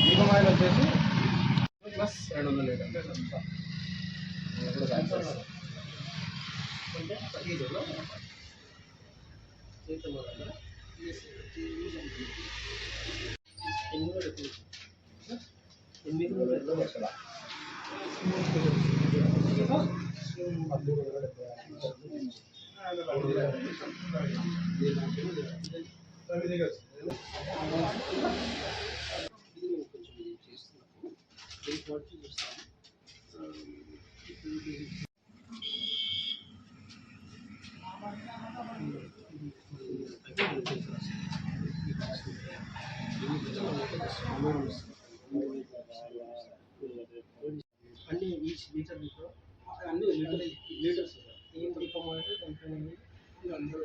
దీపమాయిల్ వచ్చేసి ప్లస్ 200 లీటర్లు అంటే పదిహేనులో అన్ని ఈచ్ లీటర్ అన్ని లీటర్స్ ఏం దీపం అంటే దాంట్లో అందరూ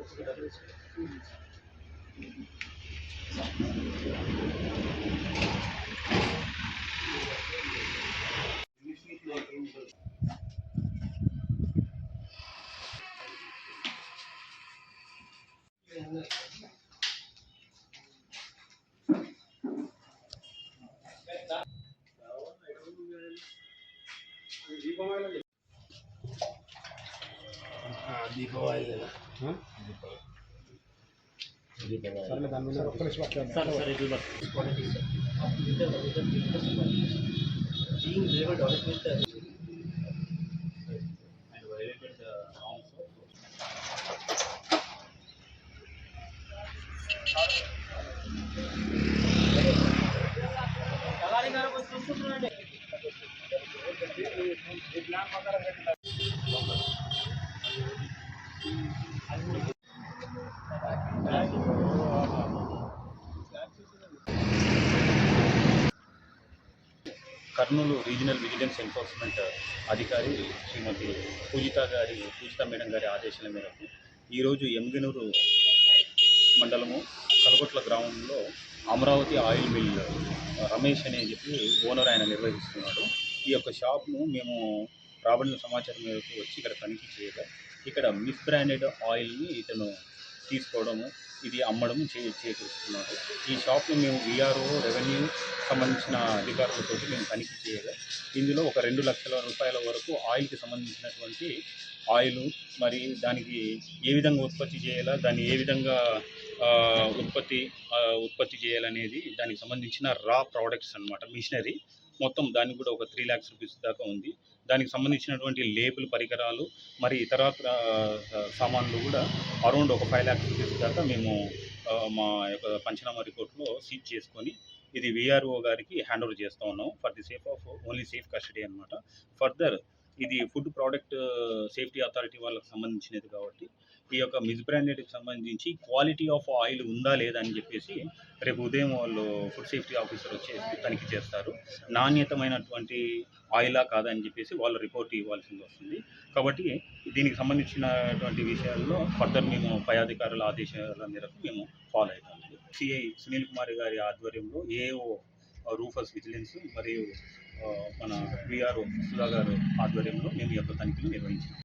దీపావళి సరే దాని మీద ఒక్క నిమిషం sir sir it will work quality sir being delivered on with the and violated the norms కలారి గారు కొంచెం చూస్తున్నారండి ఈ ప్లాన్ ప్రకారం కర్నూలు రీజనల్ విజిలెన్స్ ఎన్ఫోర్స్మెంట్ అధికారి శ్రీమతి పూజిత మేడం గారి ఆదేశాల మేరకు ఈరోజు ఎమ్గనూరు మండలము కలగొట్ల గ్రామంలో అమరావతి ఆయిల్ మిల్ రమేష్ అనే చెప్పి ఓనర్ ఆయన నిర్వహిస్తున్నాడు. ఈ యొక్క షాప్ను మేము రాబడిన సమాచారం మేరకు వచ్చి ఇక్కడ తనిఖీ చేయగా ఇక్కడ మిస్ బ్రాండెడ్ ఆయిల్ని ఇతను తీసుకోవడము, ఇది అమ్మడం చేకూరుస్తున్నాడు. ఈ షాప్ను మేము విఆర్ఓ రెవెన్యూ సంబంధించిన అధికారులతో మేము తనిఖీ చేయగా ఇందులో ఒక 2 లక్షల రూపాయల వరకు ఆయిల్కి సంబంధించినటువంటి ఆయిల్, మరి దానికి ఏ విధంగా ఉత్పత్తి చేయాలా, దాన్ని ఏ విధంగా ఉత్పత్తి చేయాలనేది దానికి సంబంధించిన రా ప్రోడక్ట్స్ అన్నమాట, మిషనరీ మొత్తం దానికి కూడా ఒక 3 lakhs రూపీస్ దాకా ఉంది. దానికి సంబంధించినటువంటి లేబుల్ పరికరాలు మరి ఇతర సామాన్లు కూడా అరౌండ్ ఒక 5 lakhs రూపీస్ దాకా మేము మా యొక్క పంచనామా రిపోర్ట్లో సీజ్ చేసుకొని ఇది విఆర్ఓ గారికి హ్యాండ్ ఓవర్ చేస్తూ ఉన్నాం for the only safe custody అనమాట. ఫర్దర్ ఇది ఫుడ్ ప్రోడక్ట్ సేఫ్టీ అథారిటీ వాళ్ళకి సంబంధించినది కాబట్టి ఈ యొక్క మిస్ బ్రాండెడ్కి సంబంధించి క్వాలిటీ ఆఫ్ ఆయిల్ ఉందా లేదా అని చెప్పేసి రేపు ఉదయం వాళ్ళు ఫుడ్ సేఫ్టీ ఆఫీసర్ వచ్చేసి తనిఖీ చేస్తారు. నాణ్యతమైనటువంటి ఆయిలా కాదా అని చెప్పేసి వాళ్ళు రిపోర్ట్ ఇవ్వాల్సింది వస్తుంది. కాబట్టి దీనికి సంబంధించినటువంటి విషయాల్లో ఫర్దర్ మేము పై అధికారుల ఆదేశాల మేరకు మేము ఫాలో అవుతాం. సిఐ సునీల్ కుమార్ గారి ఆధ్వర్యంలో ఏఓ రూఫస్ విజిలెన్స్ మరియు మన విఆర్ఓ సుధా గారు ఆధ్వర్యంలో మేము ఈ యొక్క తనిఖీలు నిర్వహించాం.